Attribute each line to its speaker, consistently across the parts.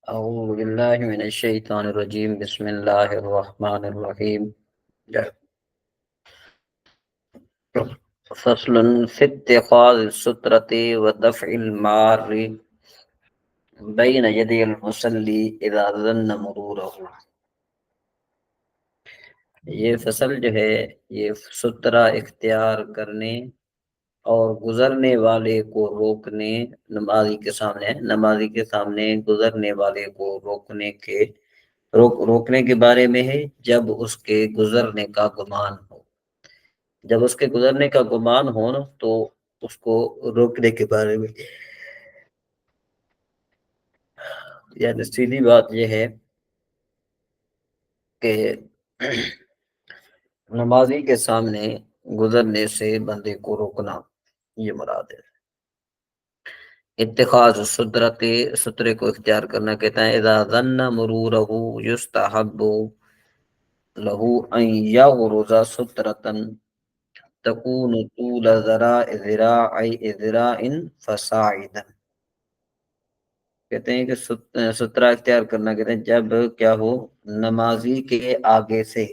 Speaker 1: أعوذ بالله من الشيطان الرجيم بسم الله الرحمن الرحيم. فصل في اتخاذ السترة ودفع المار بين يدي المصلي إذا ظن مروره. یہ فصل جو ہے یہ سترہ اختیار کرنے اور گزرنے والے کو روکنے، نمازی کے سامنے گزرنے والے کو روکنے کے بارے میں ہے جب اس کے گزرنے کا گمان ہو۔ جب اس کے گزرنے کا گمان ہو نا تو اس کو روکنے کے بارے میں، یعنی سیدھی بات یہ ہے کہ نمازی کے سامنے گزرنے سے بندے کو روکنا، یہ مراد ہے۔ اتخاذ سترے کو اختیار کرنا کہتا ہے اذا ظن مرورہ یستحب لہ ان یغرز سترۃ تکون طول ذراع فصاعدا۔ کہتے ہیں کہ سترہ اختیار کرنا کہتے ہیں جب کیا ہو، نمازی کے آگے سے،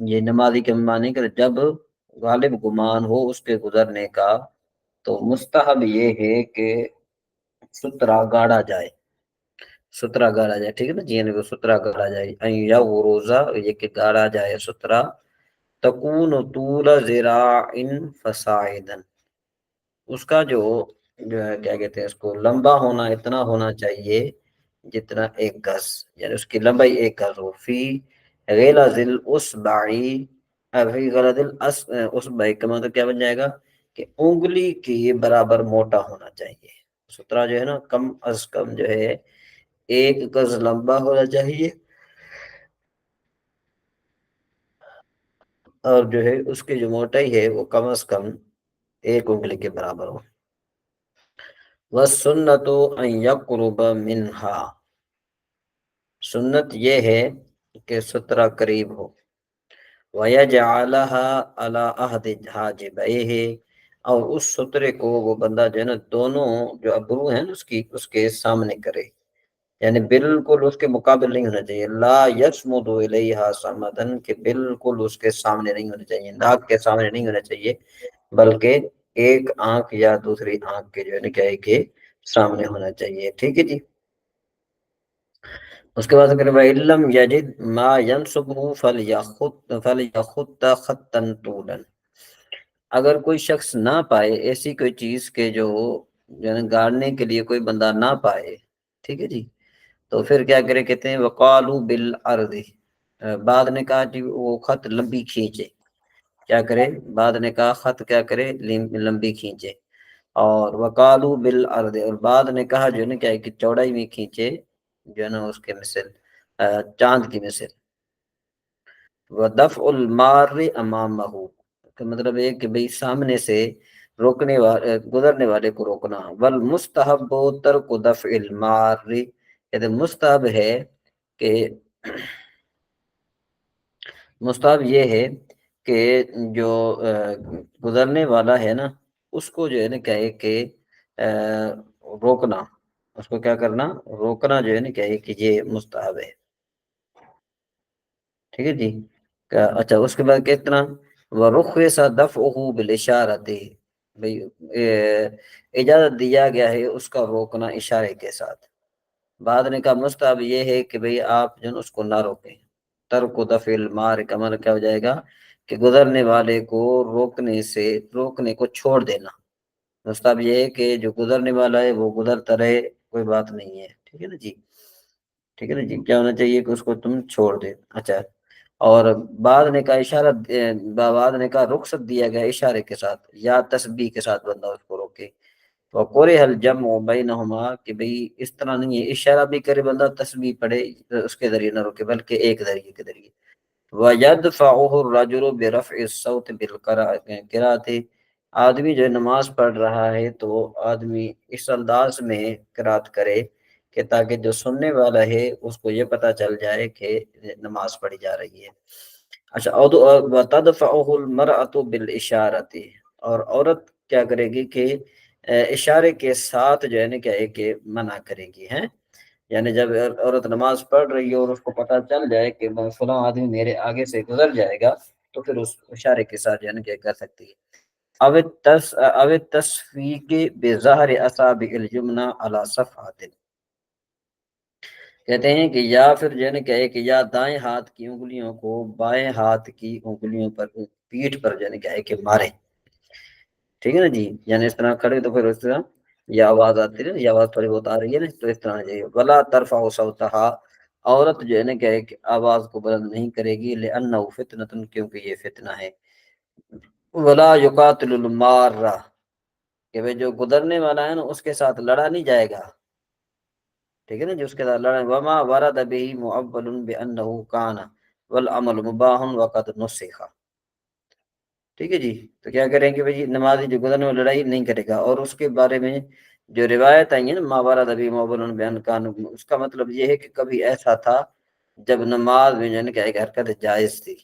Speaker 1: یہ نمازی کے معنی کہ جب غالب گمان ہو اس کے گزرنے کا تو مستحب یہ ہے کہ سترہ گاڑا جائے، ٹھیک ہے نا جی، یعنی سترہ گاڑا جائے، یا غروزہ یہ کہ گاڑا جائے سترہ، تکون طول ذراع فصاعدا، اس کا جو ہے کیا کہتے ہیں اس کو لمبا ہونا اتنا ہونا چاہیے جتنا ایک گز، یعنی اس کی لمبائی ایک گز ہو، فی غلظ الاصبعی، فی غلظ الاصبع کا مطلب کیا بن جائے گا کہ انگلی کے برابر موٹا ہونا چاہیے۔ سترہ جو ہے نا کم از کم جو ہے ایک گز لمبا ہونا چاہیے، اور جو ہے اس کی جو موٹائی ہے وہ کم از کم ایک انگلی کے برابر ہو۔ وَالسُّنَّةُ أَن يَقْرُبَ مِنْهَا، سنت یہ ہے کہ سترہ قریب ہو، وَيَجْعَلَهَا عَلَىٰ أَحَدِ حَاجِبَيْهِ، اور اس سترے کو وہ بندہ جو ہے نا دونوں جو ابرو ہیں اس کے سامنے کرے، یعنی بالکل اس کے مقابل نہیں ہونا چاہیے، لا یصمد الیہا صمدن، کہ بالکل اس کے سامنے نہیں ہونا چاہیے، ناک کے سامنے نہیں ہونا چاہیے، بلکہ ایک آنکھ یا دوسری آنکھ کے جو ہے نا کیا ہے کہ سامنے ہونا چاہیے، ٹھیک ہے جی۔ اس کے بعد اگر وَإِلَّمْ يَجِدْ مَا يَنْصُبُهُ فَلْيَخُطَّ خَطًّا طُولًا، اگر کوئی شخص نہ پائے ایسی کوئی چیز کے جو گاڑنے کے لیے کوئی بندہ نہ پائے، ٹھیک ہے جی، تو پھر کیا کرے، کہتے ہیں وقالو بالعرض، بعد نے کہا کہ وہ خط لمبی کھینچے، کیا کرے، بعد نے کہا خط کیا کرے، لمبی کھینچے، اور وقالو بالعرض، اور بعد نے کہا جو ہے نا کیا ہے کہ چوڑائی میں کھینچے، جو ہے نا اس کے مثل چاند کی مثل۔ ودفع المار امامہ، کا مطلب ہے کہ بھئی سامنے سے گزرنے والے کو روکنا۔ والمستحب ترک دفع المار، کہتے ہیں مستحب ہے کہ مستحب یہ ہے کہ جو گزرنے والا ہے نا اس کو جو ہے نا کیا ہے کہ روکنا، اس کو کیا کرنا، روکنا جو ہے نا کیا ہے کہ یہ مستحب ہے، ٹھیک ہے جی۔ اچھا اس کے بعد کتنا، وَرُخِّصَ دَفْعُهُ بِالْإِشَارَةِ، بھئی اجازت دیا گیا ہے اس کا روکنا اشارے کے ساتھ۔ بعد نے کہا مستحب یہ ہے کہ بھئی آپ جو اس کو نہ روکیں، ترک دفع المار کا معنی کیا ہو جائے گا کہ گزرنے والے کو روکنے کو چھوڑ دینا۔ مستحب یہ ہے کہ جو گزرنے والا ہے وہ گزرتا رہے، کوئی بات نہیں ہے، ٹھیک ہے نا جی، ٹھیک ہے نا جی، کیا ہونا چاہیے کہ اس کو تم چھوڑ دے۔ اچھا، اور بعد نے کہا بعد نے کہا رخصت دیا گیا اشارے کے ساتھ یا تسبیح کے ساتھ بندہ اس کو روکے۔ وَقُرِهَ الْجَمْعُ بَيْنَهُمَا، کہ بھئی اس طرح نہیں ہے اشارہ بھی کرے بندہ، تسبیح پڑھے، اس کے ذریعے نہ روکے بلکہ ایک ذریعے کے ذریعے۔ وَيَدْفَعُهُ الرَّجُلُ بِرَفْعِ الصَّوْتِ بِالْقِرَاءَةِ، آدمی جو نماز پڑھ رہا ہے تو آدمی اس انداز میں قرات کرے کہ تاکہ جو سننے والا ہے اس کو یہ پتہ چل جائے کہ نماز پڑھی جا رہی ہے۔ اچھا، وَتَدْفَعُهُ الْمَرْأَةُ بِالْإِشَارَةِ، اور عورت کیا کرے گی کہ اشارے کے ساتھ جو ہے نا کیا ہے کہ منع کرے گی، ہیں، یعنی جب عورت نماز پڑھ رہی ہے اور اس کو پتہ چل جائے کہ فلاں آدمی میرے آگے سے گزر جائے گا، تو پھر اس اشارے کے ساتھ یعنی کیا کر سکتی ہے۔ او التصفیق بظہر اصابع الیمنی علی صفحۃ، کہتے ہیں کہ یا پھر جو ہے نا کہ ہے کہ یا دائیں ہاتھ کی انگلیوں کو بائیں ہاتھ کی انگلیوں پر پیٹھ پر جو ہے نا کہ ہے کہ مارے، ٹھیک ہے نا جی، یعنی اس طرح کھڑے تو پھر اس طرح یہ آواز آتی ہے، یہ آواز تھوڑی بہت آ رہی ہے نا، تو اس طرح چاہیے۔ ولا ترفع صوتها، عورت جو ہے نا کہ ہے کہ آواز کو بلند نہیں کرے گی، لأنه فتنة، کیونکہ یہ فتنہ ہے۔ ولا یقاتل المارہ، کہ بھئی جو گزرنے والا ہے نا اس کے ساتھ لڑا نہیں جائے گا، ٹھیک ہے نا جی، اس کے ساتھ لڑا۔ وما ورد به مؤول بأنه كان والعمل مباح وقد نسخ، ٹھیک ہے جی، تو کیا کریں کہ بھئی نمازی جو گزرنے میں لڑائی نہیں کرے گا، اور اس کے بارے میں جو روایت آئی ہے نا ما ورد به مؤول بأن كان، اس کا مطلب یہ ہے کہ کبھی ایسا تھا جب نماز میں جو ہے کہ ایک حرکت جائز تھی،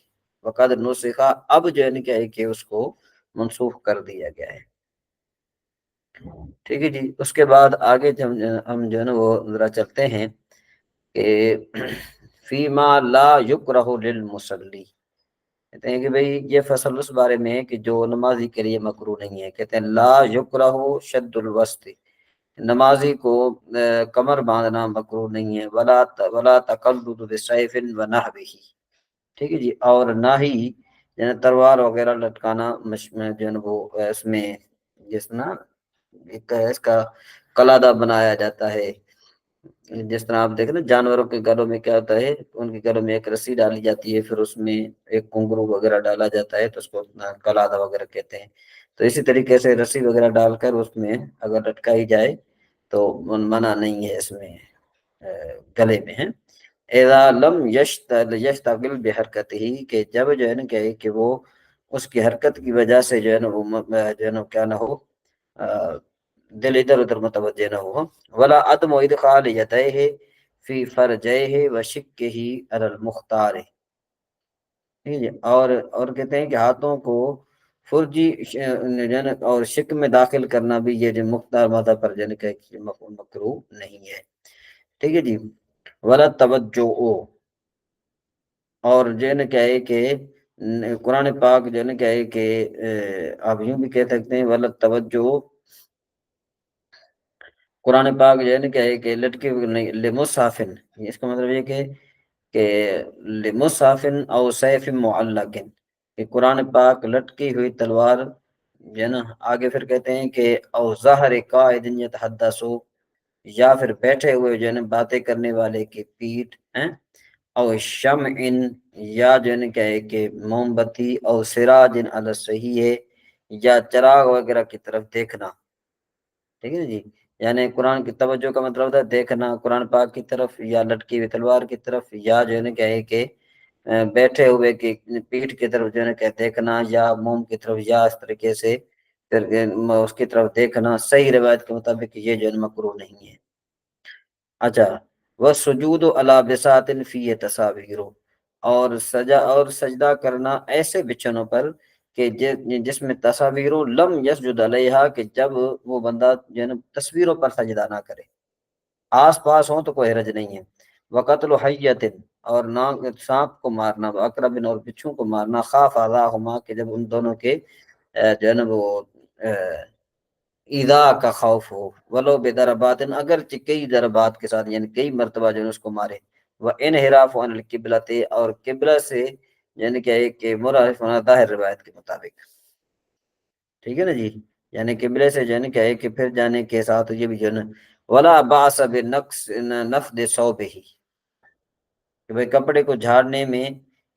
Speaker 1: وقد نسخ، اب جو ہے کہ اس کو منسوخ کر دیا گیا ہے، ٹھیک ہے جی۔ اس کے بعد آگے ہم جو ہے نا وہ ذرا چلتے ہیں کہ فیما لا یکرہ للمصلی، کہتے ہیں کہ بھئی یہ فصل اس بارے میں ہے کہ جو نمازی کے لیے مکروہ نہیں ہے، کہتے ہیں لا یکرہ شد الوسط، نمازی کو کمر باندھنا مکروہ نہیں ہے، ولا تقلد بسیف ونحوہ، ٹھیک ہے جی، اور نہ ہی یعنی تلوار وغیرہ لٹکانا جو ہے نا وہ اس میں جس نا ایک اس کا قلادہ بنایا جاتا ہے، جس طرح آپ دیکھیں نا جانوروں کے گلوں میں کیا ہوتا ہے، ان کے گلوں میں ایک رسی ڈالی جاتی ہے، پھر اس میں ایک گھنگرو وغیرہ ڈالا جاتا ہے، تو اس کو قلادہ وغیرہ کہتے ہیں۔ تو اسی طریقے سے رسی وغیرہ ڈال کر اس میں اگر لٹکائی جائے تو منع نہیں ہے اس میں گلے میں ہے۔ اذا لم یشتغل بحرکتہ، کہ جب جو ہے نا کہ وہ اس کی حرکت کی وجہ سے جو ہے نا وہ جو ہے نا کیا نہ ہو، دل ادھر ادھر متوجہ نہ ہو۔ ولا عدم ادخال یدیہ فی فرجیہ وشقہ علی المختار، ٹھیک ہے، اور کہتے ہیں کہ ہاتھوں کو فرجی اور شک میں داخل کرنا بھی یہ جو مختار مذہب پر جن کا مکروہ نہیں ہے، ٹھیک ہے جی۔ ولا توجہ، اور جو ہے نا کیا ہے کہ قرآن پاک جو ہے نا کیا ہے کہ آپ یوں بھی کہہ سکتے ہیں ولا توجہ، قرآن پاک جو ہے نا کیا ہے کہ لٹکے ہوئے نہیں، لمصحفن، اس کا مطلب یہ کہ لمصحفن او سیف معلق، کہ قرآن پاک لٹکی ہوئی تلوار جو ہے نا، آگے پھر کہتے ہیں کہ او ظاہر قائد یتحدث، یا پھر بیٹھے ہوئے جو ہے نا باتیں کرنے والے کی پیٹھ ہیں، او شمع، یا جو ہے نا کیا ہے کہ موم بتی، او سراج علی صحیح ہے، یا چراغ وغیرہ کی طرف دیکھنا، ٹھیک ہے نا جی، یعنی قرآن کی توجہ کا مطلب ہوتا ہے دیکھنا قرآن پاک کی طرف، یا لٹکی ہوئی تلوار کی طرف، یا جو ہے نا کیا ہے کہ بیٹھے ہوئے کی پیٹھ کی طرف جو ہے نا کہ دیکھنا، یا موم کی طرف، یا اس طریقے سے پھر اس کی طرف دیکھنا، صحیح روایت کے مطابق یہ جو ہے نا مکروہ نہیں ہے۔ اچھا، وسجود علی بساط فی تصاویر، اور سجدہ کرنا ایسے بچھنوں پر کہ جس میں تصاویر لم یسجد علیہا، کہ جب وہ بندہ جو ہے نا تصویروں پر سجدہ نہ کرے، آس پاس ہوں تو کوئی حرج نہیں ہے۔ وقتل حیۃ، اور نہ سانپ کو مارنا، اقرب، اور بچھو کو مارنا، خاف اذاہما، کہ جب ان دونوں کے جو ہے نا وہ ایذا کا خوف ہو، ولو بضربات، اگرچہ کئی ضربات کے ساتھ، یعنی کئی مرتبہ جو ہے اس کو مارے، وہ انحراف عن القبلۃ، اور قبلہ سے یعنی کہ ایک منحرف ہونا ظاہر روایت کے مطابق، ٹھیک ہے نا جی، یعنی قبلے سے جو ہے نا کہ ایک پھر جانے کے ساتھ یہ بھی جو ہے نا ولا باس بنقص نفد ثوبہ، کہ بھئی کپڑے کو جھاڑنے میں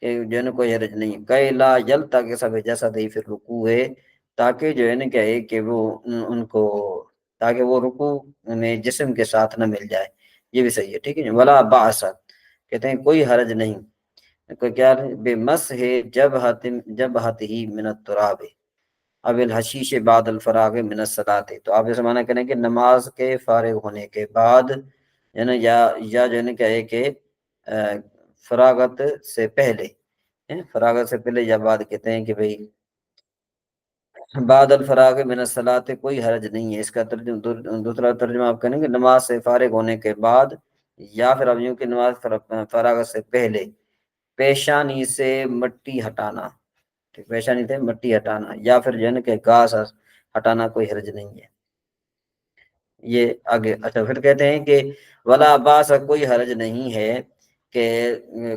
Speaker 1: کہ جو ہے نا کوئی حرج نہیں، کہ لا یلتقط سب جسد ہی پھر رکوع ہے، تاکہ جو ہے نا کیا ہے کہ وہ ان کو، تاکہ وہ رکوع میں جسم کے ساتھ نہ مل جائے، یہ بھی صحیح ہے، ٹھیک ہے، ولا باس، کہتے ہیں کوئی حرج نہیں، کوئی کیا بے مس ہے جبہتہ من التراب، اب الحشیش بعد الفراغ من الصلاۃ، تو آپ اسے معنی کریں کہ نماز کے فارغ ہونے کے بعد ہے نا، یا جو ہے نا کیا ہے کہ فراغت سے پہلے، فراغت سے پہلے یا بعد، کہتے ہیں کہ بھئی بعد الفراغ من الصلاۃ کوئی حرج نہیں ہے، اس کا دوسرا ترجمہ آپ کریں گے نماز سے فارغ ہونے کے بعد، یا پھر اب یوں کہ نماز فراغت سے پہلے پیشانی سے مٹی ہٹانا، پیشانی سے مٹی ہٹانا، یا پھر جو ہے نا کہ گھاس ہٹانا کوئی حرج نہیں ہے۔ یہ آگے اچھا پھر کہتے ہیں کہ ولا باس، کوئی حرج نہیں ہے کہ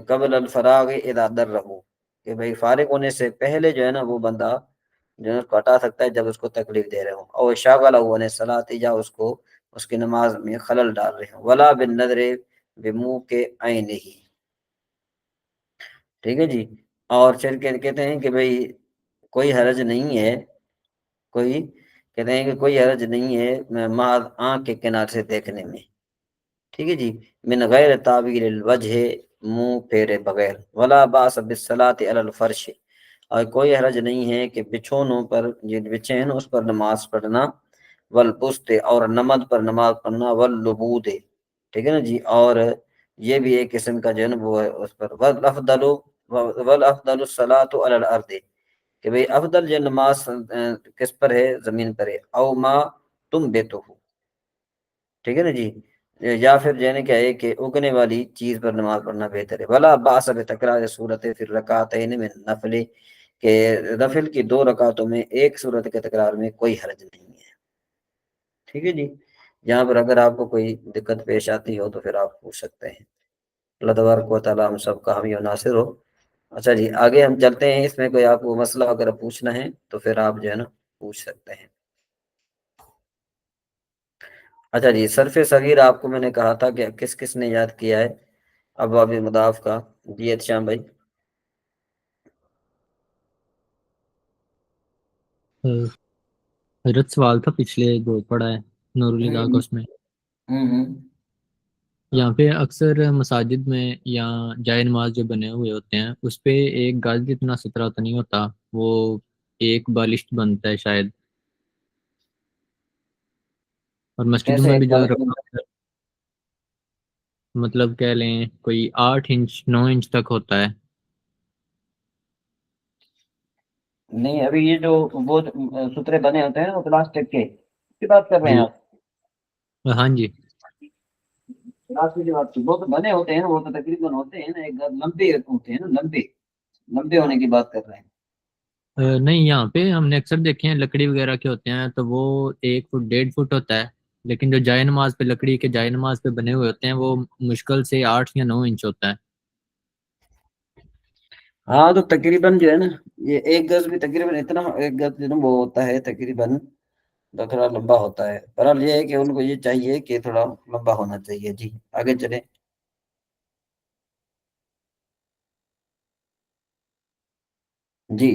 Speaker 1: قبل الفراغ اذا در رہو، کہ بھئی فارغ ہونے سے پہلے جو ہے نا وہ بندہ جو ہے اس کو ہٹا سکتا ہے جب اس کو تکلیف دے رہے ہوں، اور شاغلہ ہونے صلاۃ، یا اس کو اس کی نماز میں خلل ڈال رہے ہوں، ولا بالنظر بمنہ کے عین ہی، ٹھیک ہے جی۔ اور پھر کہتے ہیں کہ بھئی کوئی حرج نہیں ہے، کوئی کہتے ہیں کہ کوئی حرج نہیں ہے محض آنکھ کے کنار سے دیکھنے میں، ٹھیک ہے جی، من غیر تعبیر الوجہ، منہ پھیرے بغیر، ولا باس بالصلاۃ علی الفرش، اور کوئی حرج نہیں ہے کہ بچھونوں پر، جن بچھے ہیں نا اس پر نماز پڑھنا، والبسط، اور نمد پر نماز پڑھنا، واللبود، ٹھیک ہے نا جی، اور یہ بھی ایک قسم کا جو ہے نا وہ ہے اس پر، والافضل الصلاۃ علی الارض، کہ بھئی افضل جو نماز کس پر ہے، زمین پر ہے، او ما تم بے تو ہو، ٹھیک ہے نا جی، یا پھر جو ہے نا کیا ہے کہ اگنے والی چیز پر نماز پڑھنا بہتر ہے، ولا باس بتکرار صورت پھر رکعتین من نفل، کہ نفل کی 2 رکعتوں میں ایک صورت کے تکرار میں کوئی حرج نہیں ہے، ٹھیک ہے جی۔ یہاں پر اگر آپ کو کوئی دقت پیش آتی ہو تو پھر آپ پوچھ سکتے ہیں، اللہ تبارک و تعالیٰ ہم سب کا حامی و ناصر ہو۔ اچھا جی آگے ہم چلتے ہیں، اس میں کوئی آپ کو مسئلہ اگر پوچھنا ہے تو پھر آپ جو ہے نا پوچھ سکتے ہیں۔ اچھا جی صرف صغیر آپ کو میں نے کہا تھا کہ کس کس نے یاد کیا ہے ابواب مضاف کا؟ جی اتشام بھائی۔
Speaker 2: حضرت سوال تھا پچھلے جو پڑھا ہے نور الہدا کا، اس میں یہاں پہ اکثر مساجد میں یا جائے نماز جو بنے ہوئے ہوتے ہیں اس پہ ایک گز جتنا سترہ تو نہیں ہوتا، وہ ایک بالشت بنتا ہے شاید، اور مسجدوں
Speaker 1: کیسے
Speaker 2: میں
Speaker 1: ایک
Speaker 2: بھی جو
Speaker 1: بار
Speaker 2: رکھا مطلب کہہ لیں کوئی 8 انچ 9 انچ تک ہوتا ہے۔
Speaker 1: نہیں، ابھی یہ جو وہ سترے بنے ہوتے ہیں نا وہ پلاسٹک کے، اس کی بات کر رہے ہیں
Speaker 2: جی
Speaker 1: آپ؟
Speaker 2: ہاں جی،
Speaker 1: پلاسٹک کی بات کی، وہ تو بنے ہوتے ہیں نا، وہ تو تقریباً ہوتے ہیں نا ایک لمبے ہوتے ہیں نا، لمبے لمبے ہونے کی بات کر رہے ہیں۔
Speaker 2: نہیں یہاں پہ ہم نے اکثر دیکھے ہیں لکڑی وغیرہ کے ہوتے ہیں تو وہ 1 فٹ 1.5 فٹ ہوتا ہے، لیکن جو جائے نماز پہ لکڑی کے جائے نماز پہ بنے ہوئے ہوتے ہیں وہ مشکل سے 8 یا 9 انچ ہوتا ہے۔
Speaker 1: ہاں تو تقریباً جو ہے نا یہ ایک گز بھی تقریباً اتنا، ایک گز جو نا وہ ہوتا ہے تقریباً تو تھوڑا لمبا ہوتا ہے، بہرحال یہ ہے کہ ان کو یہ چاہیے کہ تھوڑا لمبا ہونا چاہیے۔ جی آگے چلیں۔ جی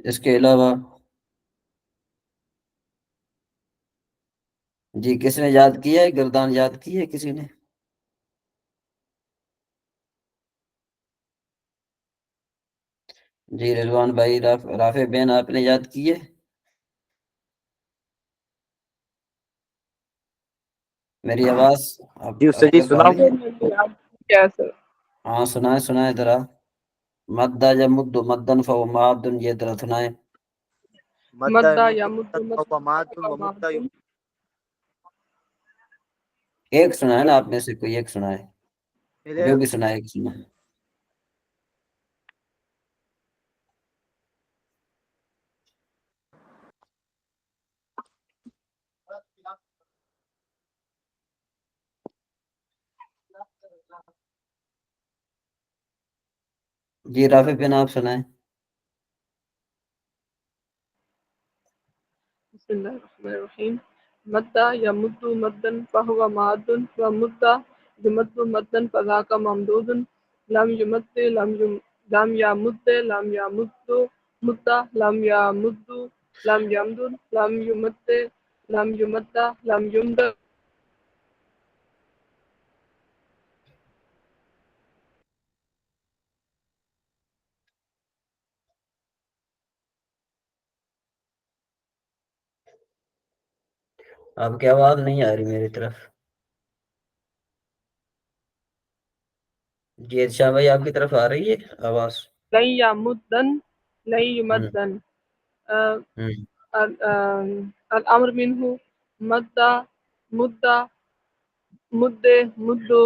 Speaker 1: اس کے علاوہ جی کس نے یاد کیا ہے؟ گردان یاد کی ہے کسی نے؟ جی رضوان بھائی، رافع بین آپ نے یاد کی ہے؟ میری آواز
Speaker 3: جی اس سے
Speaker 1: آپ
Speaker 3: جی
Speaker 1: تک آ
Speaker 3: سنا
Speaker 1: رہی ہے؟
Speaker 3: کیا سر؟
Speaker 1: ہاں سنائے سنائے ذرا، مدہ یا مد مدن فو معدن، یہ ذرا سنائے۔
Speaker 3: مدہ یمد ومدہ
Speaker 1: ایک سنائے نا آپ میں سے کوئی ایک سنائے، جو بھی سنائے ایک سنائے۔ جی رافع بن آپ سنائیں۔
Speaker 4: بسم اللہ الرحمن الرحیم۔ مدہ یمد مدن فہو ماد ومدہ یمد مدن فذاک ممدود لم یمد لم یمد لم یمد مدہ لم یمد لم یمدد لم یمد لم یمد لم یمد۔
Speaker 1: آپ کی آواز نہیں آ رہی میری طرف۔ جی اچھا بھائی آپ کی طرف آ رہی ہے آواز؟
Speaker 4: لن یمدن لن
Speaker 1: ہوں
Speaker 4: یمدن
Speaker 1: ہوں
Speaker 4: الامر منہ مدہ مدہ مدے مدو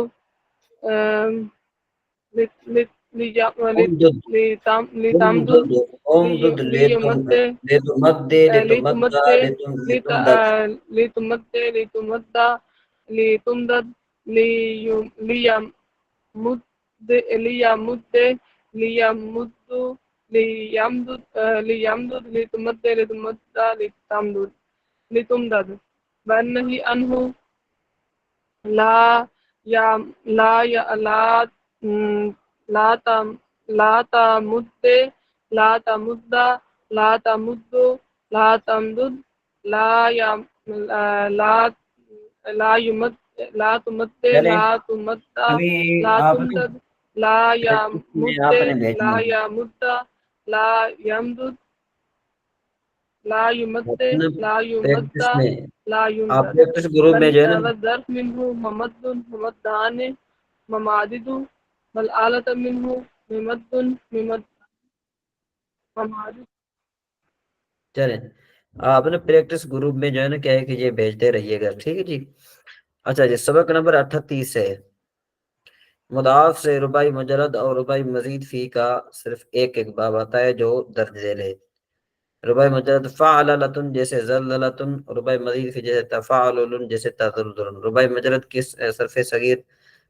Speaker 1: امدد
Speaker 4: لتمدد
Speaker 1: امدد
Speaker 4: لیمد
Speaker 1: لتمد لتمد
Speaker 4: لتمد
Speaker 1: لتمدد
Speaker 4: لتمد لتمد لتمدد ليمد ليمد ليمد ليمدد ليمدد لتمد لتمد لتمدد لتمدد والنهي عنه لا يا لا يا لا لا تم لا تمد لا تمد لا تمد لا تمدد لا يا لا لا يمد لا تمد
Speaker 1: چلیں
Speaker 4: لا تمد
Speaker 1: ابھی
Speaker 4: لا
Speaker 1: آپ نے
Speaker 4: تمدد لا
Speaker 1: میں
Speaker 4: يمد
Speaker 1: آپ نے
Speaker 4: لا
Speaker 1: بھیجنی ہے
Speaker 4: يمد لا يمدد لا يمد
Speaker 1: اپنا
Speaker 4: لا يمد
Speaker 1: پریکٹس میں
Speaker 4: لا
Speaker 1: آپ
Speaker 4: يمدد
Speaker 1: پریکٹس گروپ میں جو ہے نا
Speaker 4: والظرف منه ممد ممدان ممادد والآلة منه ممد ممد ممادد
Speaker 1: چلیں آپ نے پریکٹس گروپ میں جو ہے نا کیا ہے کہ یہ بھیجتے رہیے گا ٹھیک ہے جی اچھا جی سبق نمبر 38 ہے مضاف سے ربائی مجرد اور ربائی مزید فی کا صرف ایک باب آتا ہے جو درج ذیل ہے ربائی مجرد فعللتن جیسے زللتن ربائی مزید فی جیسے تفعللن جیسے تزلزلن ربائی مجرد کس صرف صغیر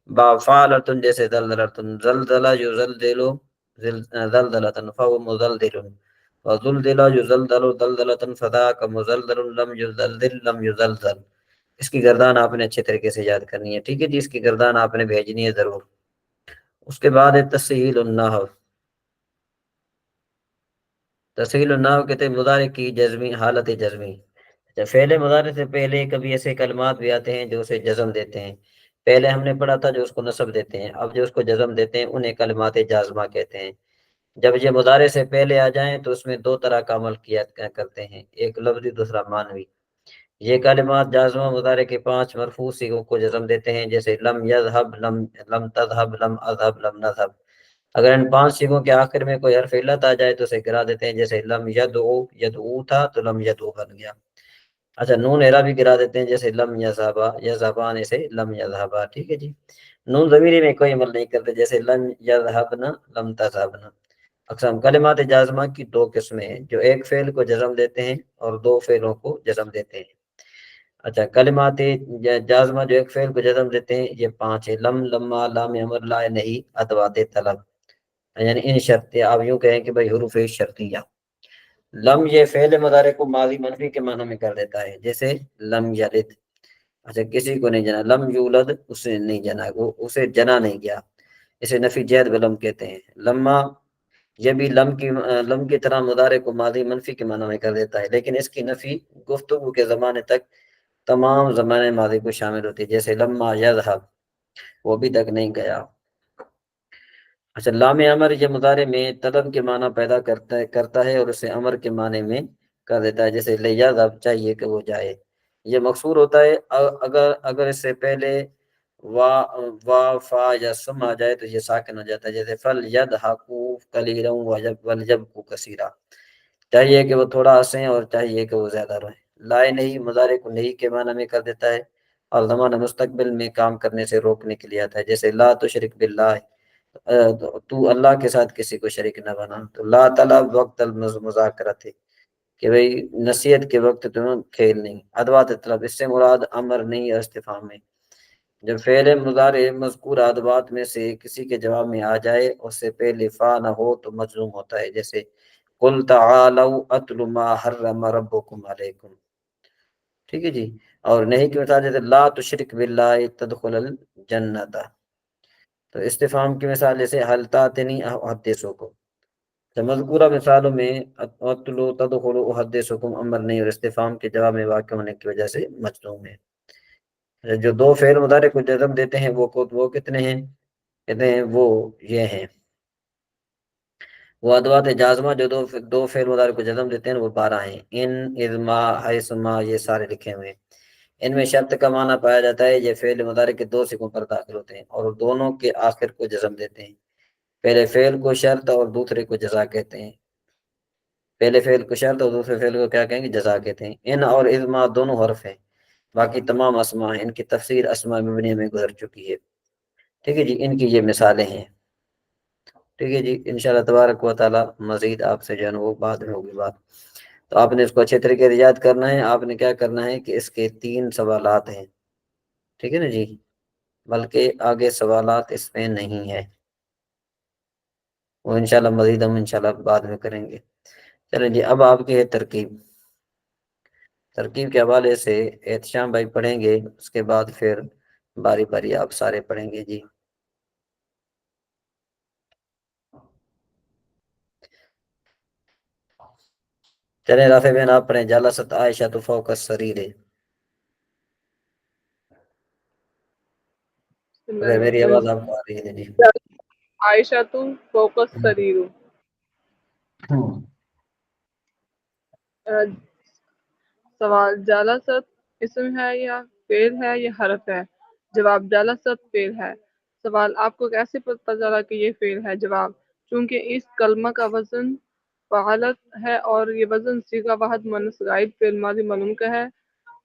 Speaker 1: با فعلتن جیسے زلزلتن زلزلہ یزلزلو زلزلتن فهو مزلزل وزلزل یزلزل زلزلتن فذاک مزلزل لم یزلزل لم یزلزل اس کی گردان آپ نے اچھے طریقے سے یاد کرنی ہے ٹھیک ہے جی اس کی گردان آپ نے بھیجنی ہے ضرور اس کے بعد ہے تسہیل النحو تسہیل النحو کہتے ہیں مضارع کی جزمی حالت جزمی فعل مضارع سے پہلے کبھی ایسے کلمات بھی آتے ہیں جو اسے جزم دیتے ہیں پہلے ہم نے پڑھا تھا جو اس کو نصب دیتے ہیں اب جو اس کو جزم دیتے ہیں انہیں کلمات جازمہ کہتے ہیں جب یہ مضارع سے پہلے آ جائیں تو اس میں دو طرح کا عمل کیا کرتے ہیں ایک لفظی دوسرا معنوی یہ کلمات جازمہ مضارع کے 5 مرفوع صیغوں کو جزم دیتے ہیں جیسے لم یذهب لم تذهب لم اذهب لم نذهب اگر ان 5 صیغوں کے آخر میں کوئی حرف علت آ جائے تو اسے گرا دیتے ہیں جیسے لم یدعو یدعو تھا تو لم یدعو بن گیا اچھا نون اعراب بھی گرا دیتے ہیں جیسے لم یذهبا یذهبان سے لم یذهبا ٹھیک ہے جی نون ضمیری میں کوئی عمل نہیں کرتے جیسے لن یذهبنا لم تذهبنا اقسام کلمات جازمہ کی 2 قسمیں ہیں جو ایک فعل کو جزم دیتے ہیں اور 2 فعلوں کو جزم دیتے ہیں اچھا کلمات جازمہ جو ایک فعل کو جزم دیتے ہیں یہ 5 ہے لم لما لام امر لا نہیں ادوات طلب یعنی ان شرط آپ یوں کہیں کہ بھئی حروف شرطیہ لم یہ فعل مضارع کو ماضی منفی کے معنی میں کر دیتا ہے جیسے لم یلد اچھا کسی کو نہیں جنا لم یولد اسے نہیں جنا اسے جنا نہیں گیا اسے نفی جہد بلم کہتے ہیں لما یہ بھی لم کی طرح مضارع کو ماضی منفی کے معنی میں کر دیتا ہے لیکن اس کی نفی گفتگو کے زمانے تک تمام زمانے ماضی کو شامل ہوتی ہے جیسے لما یذهب وہ بھی تک نہیں گیا اچھا لام امر یہ مضارع میں طلب کے معنی پیدا کرتا ہے اور اسے امر کے معنی میں کر دیتا ہے جیسے لیذهب چاہیے کہ وہ جائے یہ مقصور ہوتا ہے اگر اس سے پہلے وا فا یا سم آ جائے تو یہ ساکن ہو جاتا ہے جیسے فل یضحکوا قلیلا ولیبکوا کثیرا چاہیے کہ وہ تھوڑا ہنسیں اور چاہیے کہ وہ زیادہ روئیں لائے نہیں مضارع کو نہیں کے معنی میں کر دیتا ہے اور زمانہ مستقبل میں کام کرنے سے روکنے کے لیے آتا ہے جیسے لا تشرک باللہ تو اللہ کے ساتھ کسی کو شریک نہ بنا تو لا طلب وقت المذاکرۃ کہ بھئی نصیحت کے وقت تم کھیل نہیں ادوات طلب اس سے مراد امر نہیں ہے استفہام میں جب فعل مضارع مذکور ادوات میں سے کسی کے جواب میں آ جائے اس سے پہلے فا نہ ہو تو مجزوم ہوتا ہے جیسے قل تعالوا اتل ما حرم ربکم علیکم ٹھیک ہے جی اور نہیں کی مثال جیسے لا تشرک باللہ تدخل الجنت تو استفہام کی مثال جیسے حل تاتنی احدثکم مذکورہ مثالوں میں اتلو تدخل احدثکم امر نہیں اور استفہام کے جواب میں واقع ہونے کی وجہ سے مجزوم ہے جو 2 فعل مضارع کو جزم دیتے ہیں وہ کتنے ہیں کہتے ہیں وہ یہ ہیں وہ ادوات جازمہ جو دو فعل مضارع کو جزم دیتے ہیں وہ 12 ہیں ان اذما حیثما یہ سارے لکھے ہوئے ہیں ان میں شرط کا معنی پایا جاتا ہے یہ فعل مضارع کے 2 صیغوں پر داخل ہوتے ہیں اور دونوں کے آخر کو جزم دیتے ہیں پہلے فعل کو شرط اور دوسرے کو جزا کہتے ہیں پہلے فعل کو شرط اور دوسرے فعل کو کیا کہیں گے جزا کہتے ہیں ان اور اذما دونوں حرف ہیں باقی تمام اسما ہیں، ان کی تفسیر اسماء مبنیہ میں گزر چکی ہے، ٹھیک ہے جی، ان کی یہ مثالیں ہیں، ٹھیک ہے جی۔ انشاءاللہ تبارک و تعالی مزید آپ سے جو ہے وہ بعد میں ہوگی بات۔ تو آپ نے اس کو اچھے طریقے سے یاد کرنا ہے۔ آپ نے کیا کرنا ہے کہ اس کے 3 سوالات ہیں، ٹھیک ہے نا جی، بلکہ آگے سوالات اس میں نہیں ہے، وہ انشاءاللہ مزید ہم انشاءاللہ بعد میں کریں گے۔ چلیں جی، اب آپ کی ہے ترکیب کے حوالے سے احتشام بھائی پڑھیں گے، اس کے بعد پھر باری باری آپ سارے پڑھیں گے جی۔ چلیں رافع بہن آپ پڑھیں، جلست عائشہ فوق السریر،
Speaker 4: بسم اللہ
Speaker 1: اگر میری
Speaker 4: الرحمن
Speaker 1: آواز آپ کو آ رہی ہے جی۔
Speaker 4: عائشہ فوق السریر۔ سوال، جالست اسم ہے یا فعل ہے یا حرف ہے؟ جواب، جالست فعل ہے۔ سوال، آپ کو کیسے پتہ چلا کہ یہ فعل ہے؟ جواب، چونکہ اس کلمہ کا وزن فعلت ہے اور یہ وزن صیغہ واحد مؤنث غائب فعل ماضی معلوم کا ہے۔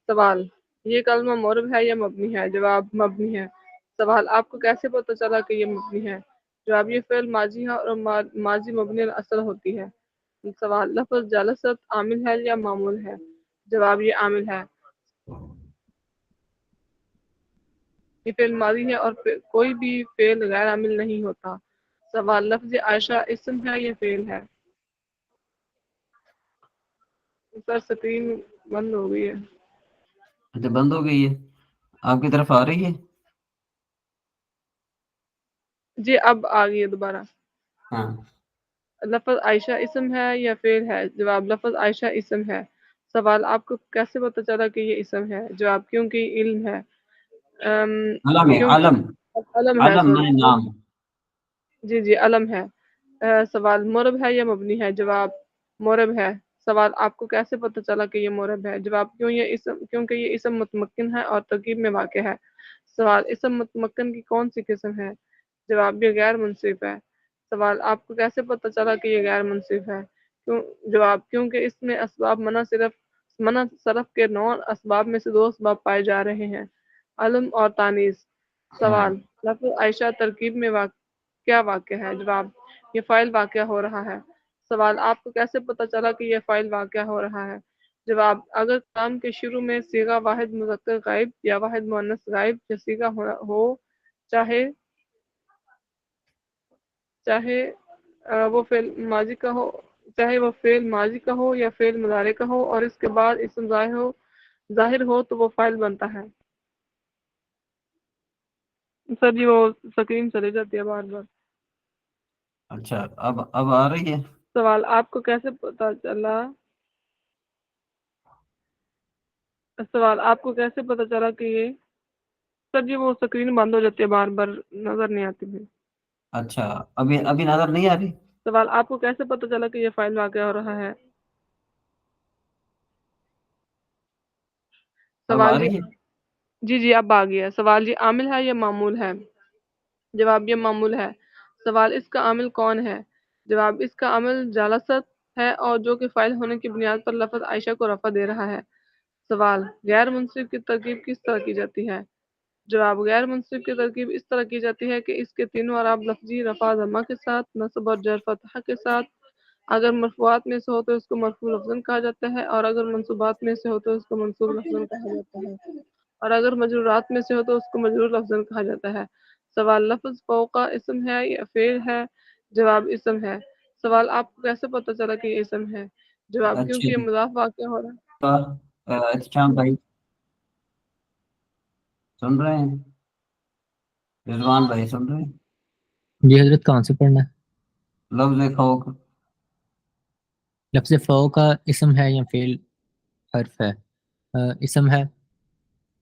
Speaker 4: سوال، یہ کلمہ معرب ہے یا مبنی ہے؟ جواب، مبنی ہے۔ سوال، آپ کو کیسے پتہ چلا کہ یہ مبنی ہے؟ جواب، یہ فعل ماضی ہے اور ماضی مبنی الاصل ہوتی ہے۔ سوال، لفظ جالست عامل ہے یا معمول ہے؟ جواب، یہ عامل ہے، یہ فعل ماضی ہے اور کوئی بھی فعل غیر عامل نہیں ہوتا۔ سوال، لفظ عائشہ اسم ہے یا فعل ہے؟ سر سکرین بند ہو گئی ہے۔
Speaker 1: اچھا بند ہو گئی ہے، آپ کی طرف آ رہی ہے؟
Speaker 4: جی اب آ گئی ہے دوبارہ۔
Speaker 1: ہاں،
Speaker 4: لفظ عائشہ اسم ہے یا فعل ہے؟ جواب، لفظ عائشہ اسم ہے۔ سوال، آپ کو کیسے پتہ چلا کہ یہ اسم ہے؟ جواب، کیونکہ یہ علم ہے،
Speaker 1: علم ہے، علم،
Speaker 4: علم ہے،
Speaker 1: علم
Speaker 4: سوری،
Speaker 1: میں نام۔
Speaker 4: جی جی علم ہے۔ سوال، مرب ہے یا مبنی ہے؟ جواب، مرب ہے۔ سوال، آپ کو کیسے پتہ چلا کہ یہ مرب ہے؟ جواب، کیونکہ یہ اسم متمکن ہے اور ترکیب میں واقع ہے۔ سوال، اسم متمکن کی کون سی قسم ہے؟ جواب، یہ غیر منصرف ہے۔ سوال، آپ کو کیسے پتہ چلا کہ یہ غیر منصرف ہے؟ جواب، کیونکہ اس میں اسباب منع صرف کے 9 اسباب میں سے 2 اسباب پائے جا رہے ہیں، علم اور تانیث۔ سوال، لفظ عائشہ ترکیب میں کیا واقع ہے؟ جواب، یہ فاعل واقع ہو رہا ہے۔ سوال، آپ کو کیسے پتہ چلا کہ یہ فاعل واقع ہو رہا ہے؟ جواب، اگر کلام کے شروع میں صیغہ واحد مذکر غائب یا واحد مؤنث غائب یا صیغہ ہو، چاہے وہ فعل ماضی کا ہو یا فعل مضارع کا ہو اور اس کے بعد اسم ظاہر ہو تو وہ فاعل بنتا ہے۔ سر جی وہ سکرین چلی جاتی ہے بار بار۔
Speaker 1: اچھا اب آ رہی ہے؟
Speaker 4: سوال، آپ کو کیسے پتہ چلا کہ یہ، سر جی وہ سکرین بند ہو جاتی ہے بار بار، نظر نہیں آتی پھر۔
Speaker 1: اچھا ابھی نظر نہیں آ رہی؟
Speaker 4: سوال، آپ کو کیسے پتہ چلا کہ یہ فاعل واقع ہو رہا ہے؟
Speaker 1: اب آ
Speaker 4: سوال،
Speaker 1: رہی ہے؟
Speaker 4: جی اب آ گیا۔ سوال، یہ عامل ہے یا معمول ہے؟ جواب، یہ معمول ہے۔ سوال، اس کا عامل کون ہے؟ جواب، اس کا عامل جالست ہے اور جو کہ فاعل ہونے کی بنیاد پر لفظ عائشہ کو رفع دے رہا ہے۔ سوال، غیر منصرف کی ترکیب کس طرح کی جاتی ہے؟ جواب، غیر منصرف کی ترکیب اس طرح کی جاتی ہے کہ اس کے تینوں اعراب لفظی رفع ضمہ کے ساتھ، نصب اور جر فتحہ کے ساتھ، اگر مرفوعات میں سے ہو تو اس کو مرفوع لفظاً کہا جاتا ہے اور اگر منصوبات میں سے ہو تو اس کو منصوب لفظاً کہا جاتا ہے اور اگر مجرورات میں سے ہو تو اس کو مجرور لفظاً کہا جاتا ہے۔ سوال، لفظ فوقہ اسم ہے یا فعل ہے؟ جواب، اسم ہے۔ سوال، آپ کو کیسے پتہ چلا کہ یہ اسم ہے؟ جواب،
Speaker 1: اچھا
Speaker 4: کیونکہ یہ مضاف واقع ہو رہا ہے۔
Speaker 1: احتشام بھائی سن رہے ہیں؟ رضوان بھائی سن رہے ہیں؟
Speaker 2: جی حضرت، کہاں سے پڑھنا ہے؟
Speaker 1: لفظ فوق،
Speaker 2: لفظ فوق کا اسم ہے یا فعل حرف ہے؟ اسم ہے۔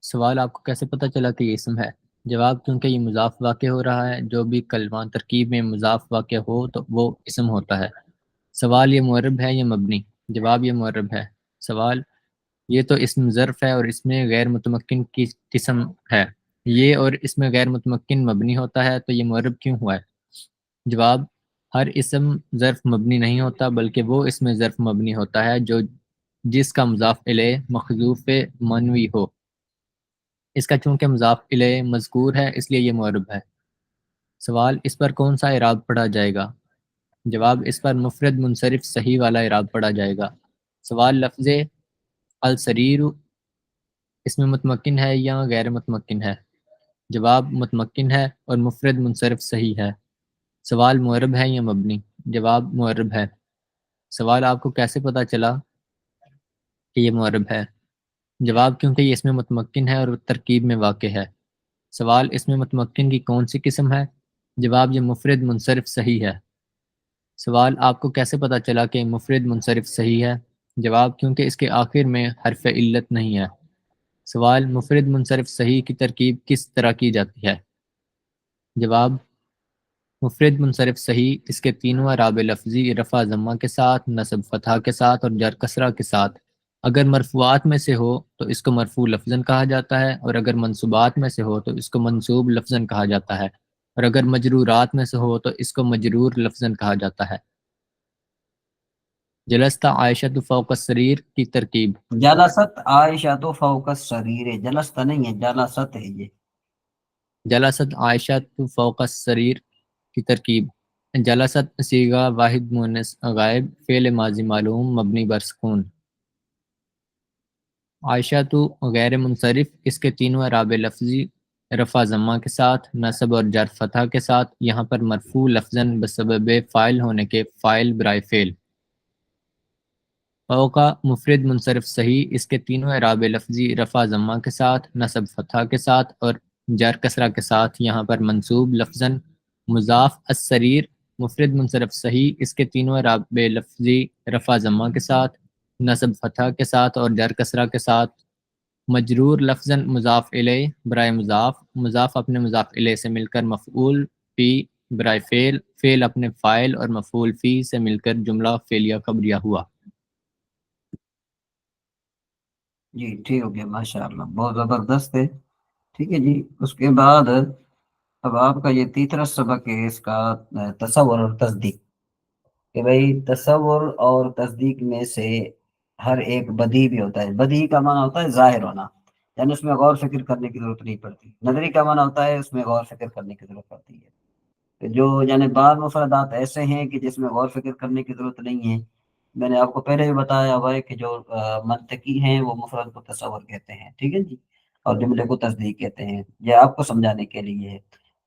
Speaker 2: سوال، آپ کو کیسے پتہ چلا کہ یہ اسم ہے؟ جواب، کیونکہ یہ مضاف واقع ہو رہا ہے، جو بھی کلمہ ترکیب میں مضاف واقع ہو تو وہ اسم ہوتا ہے۔ سوال، یہ معرب ہے یا مبنی؟ جواب، یہ معرب ہے۔ سوال، یہ تو اسم ظرف ہے اور اس میں غیر متمکن کی قسم ہے، یہ اور اس میں غیر متمکن مبنی ہوتا ہے تو یہ معرب کیوں ہوا ہے؟ جواب، ہر اسم ظرف مبنی نہیں ہوتا بلکہ وہ اسم ظرف مبنی ہوتا ہے جس کا مضاف الیہ محذوف منوی ہو۔ اس کا چونکہ مضاف الیہ مذکور ہے اس لیے یہ معرب ہے۔ سوال، اس پر کون سا اعراب پڑھا جائے گا؟ جواب، اس پر مفرد منصرف صحیح والا اعراب پڑھا جائے گا۔ سوال، لفظ السریر اس میں متمکن ہے یا غیر متمکن ہے؟ جواب، متمکن ہے اور مفرد منصرف صحیح ہے۔ سوال، معرب ہے یا مبنی؟ جواب، معرب ہے۔ سوال، آپ کو کیسے پتہ چلا کہ یہ معرب ہے؟ جواب، کیونکہ یہ اس میں متمکن ہے اور ترکیب میں واقع ہے۔ سوال، اس میں متمکن کی کون سی قسم ہے؟ جواب، یہ مفرد منصرف صحیح ہے۔ سوال، آپ کو کیسے پتہ چلا کہ مفرد منصرف صحیح ہے؟ جواب، کیونکہ اس کے آخر میں حرف علت نہیں ہے۔ سوال، مفرد منصرف صحیح کی ترکیب کس طرح کی جاتی ہے؟ جواب، مفرد منصرف صحیح اس کے تینوں اعراب لفظی رفع ضمہ کے ساتھ، نصب فتحہ کے ساتھ اور جر کسرہ کے ساتھ اگر مرفوعات میں سے ہو تو اس کو مرفوع لفظاً کہا جاتا ہے، اور اگر منصوبات میں سے ہو تو اس کو منصوب لفظاً کہا جاتا ہے، اور اگر مجرورات میں سے ہو تو اس کو مجرور لفظاً کہا جاتا ہے۔ جلست عائشۃ فوق السریر کی ترکیب۔
Speaker 1: جلست عائشہ تو فوق السریر، جلست نہیں ہے، جلست ہے یہ۔
Speaker 2: جلست عائشۃ فوق السریر کی ترکیب۔ جلست صیغہ واحد مؤنث غائب، فعل ماضی معلوم مبنی بر سکون۔ عائشہ تو غیر منصرف اس کے تینوں اعراب لفظی رفع ضمہ کے ساتھ، نصب اور جر فتح کے ساتھ، یہاں پر مرفوع لفظاً بسبب فاعل ہونے کے، فاعل برائے فعل۔ فوق مفرد منصرف صحیح اس کے تینوں اعراب لفظی رفع ضمہ کے ساتھ، نصب فتح کے ساتھ اور جر کسرہ کے ساتھ، یہاں پر منصوب لفظاً مضاف السریر مفرد منصرف صحیح اس کے تینوں اعراب لفظی رفع ضمہ کے ساتھ، نصب فتح کے ساتھ اور جر کسرہ کے ساتھ، مجرور لفظاً مضاف الیہ برائے مضاف، مضاف اپنے مضاف الیہ سے مل کر مفعول فی برائے فعل، فعل اپنے فاعل اور مفعول فی سے مل کر جملہ فعلیہ خبریہ ہوا۔
Speaker 1: جی ٹھیک ہو گیا، ماشاء اللہ، بہت زبردست ہے۔ ٹھیک ہے جی، اس کے بعد اب آپ کا یہ تیسرا سبق ہے اس کا تصور اور تصدیق، کہ بھئی تصور اور تصدیق میں سے ہر ایک بدیہی بھی ہوتا ہے۔ بدیہی کا معنی ہوتا ہے ظاہر ہونا، یعنی اس میں غور فکر کرنے کی ضرورت نہیں پڑتی۔ نظری کا معنی ہوتا ہے اس میں غور فکر کرنے کی ضرورت پڑتی ہے۔ جو یعنی بعض مفردات ایسے ہیں کہ جس میں غور فکر کرنے کی ضرورت نہیں ہے۔ میں نے آپ کو پہلے بھی بتایا ہوا ہے کہ جو منطقی ہیں وہ مفرد کو تصور کہتے ہیں، ٹھیک ہے جی، اور جملے کو تصدیق کہتے ہیں۔ یہ آپ کو سمجھانے کے لیے ہے۔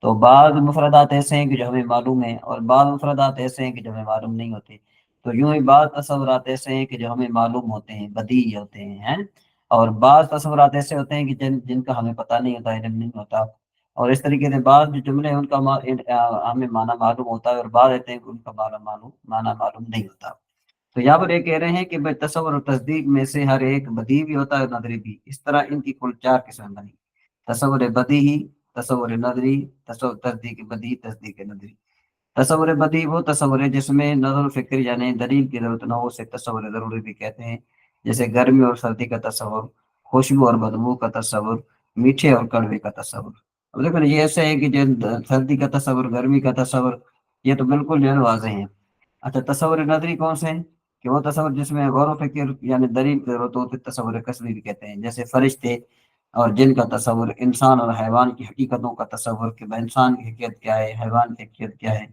Speaker 1: تو بعض مفردات ایسے ہیں کہ جو ہمیں معلوم ہیں، اور بعض مفردات ایسے ہیں کہ جو ہمیں معلوم نہیں ہوتے۔ تو یوں ہی بعض تصورات ایسے ہیں کہ جو ہمیں معلوم ہوتے ہیں، بدیہی ہوتے ہیں، اور بعض تصورات ایسے ہوتے ہیں کہ جن کا ہمیں پتہ نہیں ہوتا، علم نہیں ہوتا۔ اور اس طریقے سے بعض جو جملے ہیں ان کا ہمیں معنی معلوم ہوتا ہے، اور بعض ایسے ہیں کہ ان کا معنی معلوم نہیں ہوتا۔ تو یہاں پر یہ کہہ رہے ہیں کہ بھائی تصور اور تصدیق میں سے ہر ایک بدیہی بھی ہوتا ہے اور نظری بھی۔ اس طرح ان کی کل 4 قسمیں بنی: تصور بدیہی، تصور نظری، تصور تصدیق بدیہی، تصدیق نظری۔ تصور بدیہی وہ تصور ہے جس میں نظر و فکر یعنی دلیل کی ضرورت نہ ہو، اسے تصور ضروری بھی کہتے ہیں، جیسے گرمی اور سردی کا تصور، خوشبو اور بدبو کا تصور، میٹھے اور کڑوے کا تصور۔ اب دیکھو یہ ایسے ہے کہ جو سردی کا تصور، گرمی کا تصور، یہ تو بالکل جو ہے واضح ہیں۔ اچھا، تصور نظری کون سے ہیں؟ کہ وہ تصور جس میں غور و فکر یعنی دلیل کی ضرورت ہوتی، تصور قصوی بھی کہتے ہیں، جیسے فرشتے اور جن کا تصور، انسان اور حیوان کی حقیقتوں کا تصور، کہ انسان کی حقیقت کیا ہے، حیوان کی حقیقت کیا ہے۔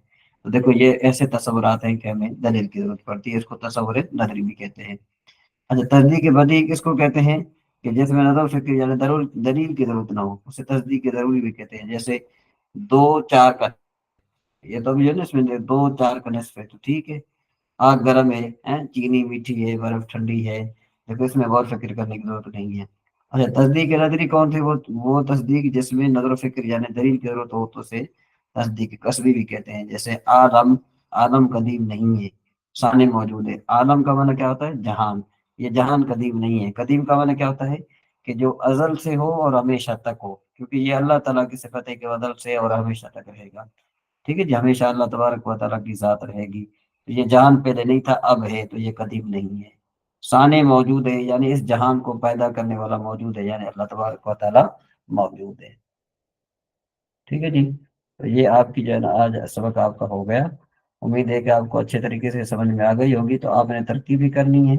Speaker 1: تو دیکھو یہ ایسے تصورات ہیں کہ ہمیں دلیل کی ضرورت پڑتی ہے، اس کو تصور نظری بھی کہتے ہیں۔ اچھا، تصدیق بدیہی کس کو کہتے ہیں؟ کہ جس میں نظر و فکر یعنی دلیل کی ضرورت نہ ہو، اسے تصدیق ضروری بھی کہتے ہیں، جیسے 2 4 کا، یہ تو بھی ہے نا، اس میں 2 4 کا نصف ہے تو ٹھیک ہے، آگ گرم ہے، چینی میٹھی ہے، برف ٹھنڈی ہے، لیکن اس میں غور فکر کرنے کی ضرورت نہیں ہے۔ اچھا، تصدیق نظری کون تھی؟ وہ تصدیق جس میں نظر و فکر یعنی دلیل کی ضرورت ہو تو اسے تصدیق قصوی بھی کہتے ہیں، جیسے عالم قدیم نہیں ہے، ثانی موجود ہے۔ عالم کا معنی کیا ہوتا ہے؟ جہان، یہ جہان قدیم نہیں ہے۔ قدیم کا معنی کیا ہوتا ہے؟ کہ جو ازل سے ہو اور ہمیشہ تک ہو، کیونکہ یہ اللہ تعالیٰ کی صفت ہے کہ وہ ازل سے اور ہمیشہ تک رہے گا، ٹھیک ہے جی، ہمیشہ اللہ تبارک و تعالیٰ کی ذات رہے گی۔ یہ جہان پہلے نہیں تھا، اب ہے، تو یہ قدیم نہیں ہے۔ ثانی موجود ہے، یعنی اس جہان کو پیدا کرنے والا موجود ہے، یعنی اللہ تبارک و تعالیٰ موجود ہے، ٹھیک ہے جی۔ تو یہ آپ کی جو ہے نا آج سبق آپ کا ہو گیا، امید ہے کہ آپ کو اچھے طریقے سے سمجھ میں آ گئی ہوگی۔ تو آپ نے ترکیب بھی کرنی ہے،